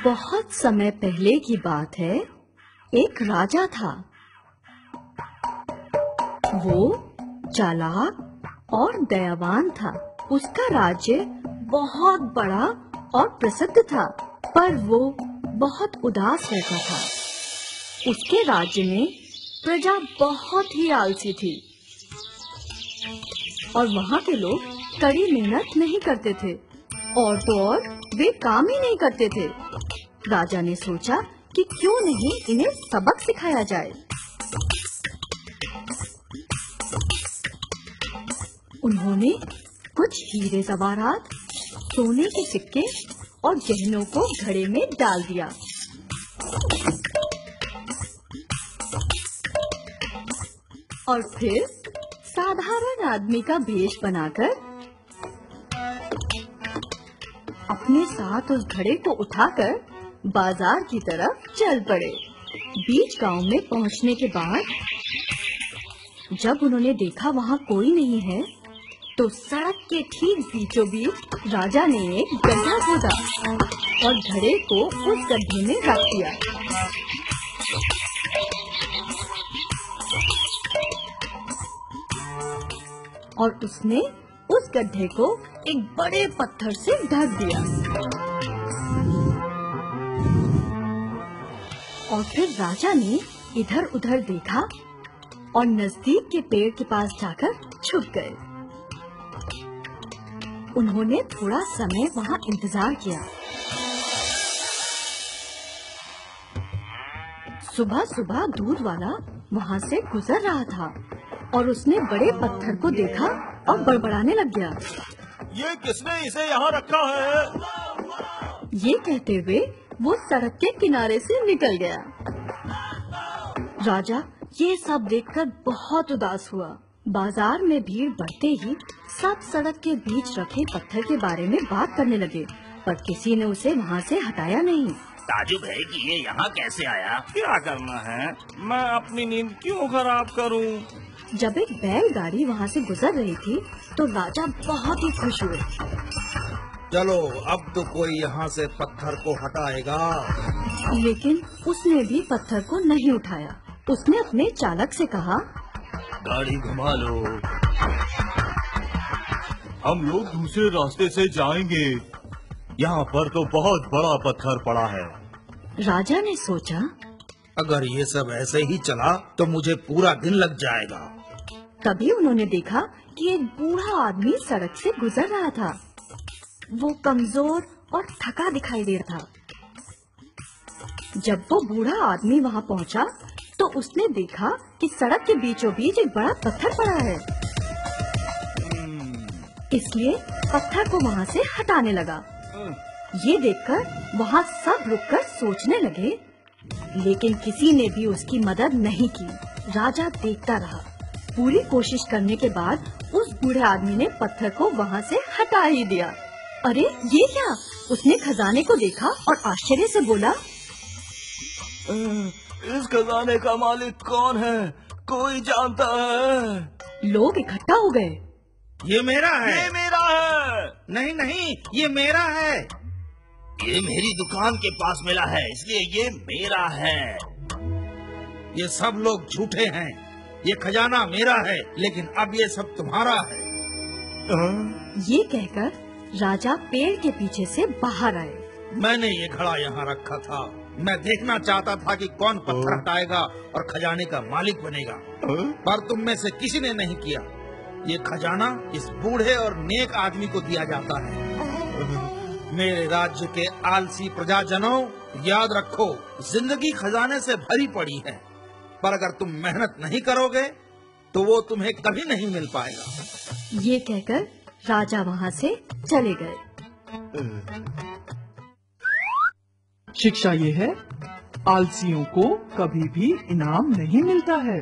बहुत समय पहले की बात है। एक राजा था। वो चालाक और दयावान था। उसका राज्य बहुत बड़ा और प्रसिद्ध था, पर वो बहुत उदास रहता था। उसके राज्य में प्रजा बहुत ही आलसी थी और वहाँ के लोग कड़ी मेहनत नहीं करते थे और तो और वे काम ही नहीं करते थे। राजा ने सोचा कि क्यों नहीं इन्हें सबक सिखाया जाए। उन्होंने कुछ हीरे जवाहरात, सोने के सिक्के और गहनों को घड़े में डाल दिया। और फिर साधारण आदमी का भेष बनाकर अपने साथ उस घड़े को उठाकर बाजार की तरफ चल पड़े। बीच गांव में पहुंचने के बाद जब उन्होंने देखा वहां कोई नहीं है, तो सड़क के ठीक बीचों बीच राजा ने एक गड्ढा खोदा और घड़े को उस गड्ढे में रख दिया। और उसने उस गड्ढे को एक बड़े पत्थर से ढक दिया। और फिर राजा ने इधर उधर देखा और नजदीक के पेड़ के पास जाकर छुप गए। उन्होंने थोड़ा समय वहाँ इंतजार किया। सुबह सुबह दूध वाला वहाँ से गुजर रहा था और उसने बड़े पत्थर को देखा और बड़बड़ाने लग गया। ये किसने इसे यहाँ रखा है? ये कहते हुए वो सड़क के किनारे से निकल गया। राजा ये सब देखकर बहुत उदास हुआ। बाजार में भीड़ बढ़ते ही सब सड़क के बीच रखे पत्थर के बारे में बात करने लगे, पर किसी ने उसे वहाँ से हटाया नहीं। ताजुब है कि ये यहाँ कैसे आया? क्या करना है, मैं अपनी नींद क्यों खराब करूँ? जब एक बैलगाड़ी वहाँ से गुजर रही थी तो राजा बहुत ही खुश हुए। चलो अब तो कोई यहाँ से पत्थर को हटाएगा। लेकिन उसने भी पत्थर को नहीं उठाया। उसने अपने चालक से कहा, गाड़ी घुमा लो, हम लोग दूसरे रास्ते से जाएंगे। यहाँ पर तो बहुत बड़ा पत्थर पड़ा है। राजा ने सोचा, अगर ये सब ऐसे ही चला तो मुझे पूरा दिन लग जाएगा। तभी उन्होंने देखा कि एक बूढ़ा आदमी सड़क से गुजर रहा था। वो कमजोर और थका दिखाई दे रहा था। जब वो बूढ़ा आदमी वहाँ पहुँचा तो उसने देखा कि सड़क के बीचों बीच एक बड़ा पत्थर पड़ा है। इसलिए पत्थर को वहाँ से हटाने लगा। ये देखकर वहाँ सब रुककर सोचने लगे, लेकिन किसी ने भी उसकी मदद नहीं की। राजा देखता रहा। पूरी कोशिश करने के बाद उस बूढ़े आदमी ने पत्थर को वहाँ से हटा ही दिया। अरे ये क्या? उसने खजाने को देखा और आश्चर्य से बोला, इस खजाने का मालिक कौन है? कोई जानता है? लोग इकट्ठा हो गए। ये मेरा है। ये मेरा है। नहीं नहीं, ये मेरा है। ये मेरी दुकान के पास मिला है, इसलिए ये मेरा है। ये सब लोग झूठे हैं। ये खजाना मेरा है, लेकिन अब ये सब तुम्हारा है। ये कहकर राजा पेड़ के पीछे से बाहर आए। मैंने ये घड़ा यहाँ रखा था। मैं देखना चाहता था कि कौन पत्थर हटाएगा और खजाने का मालिक बनेगा, पर तुम में से किसी ने नहीं किया। ये खजाना इस बूढ़े और नेक आदमी को दिया जाता है। मेरे राज्य के आलसी प्रजाजनों, याद रखो, जिंदगी खजाने से भरी पड़ी है, पर अगर तुम मेहनत नहीं करोगे तो वो तुम्हें कभी नहीं मिल पाएगा। ये कहकर राजा वहाँ से चले गए। शिक्षा ये है, आलसियों को कभी भी इनाम नहीं मिलता है।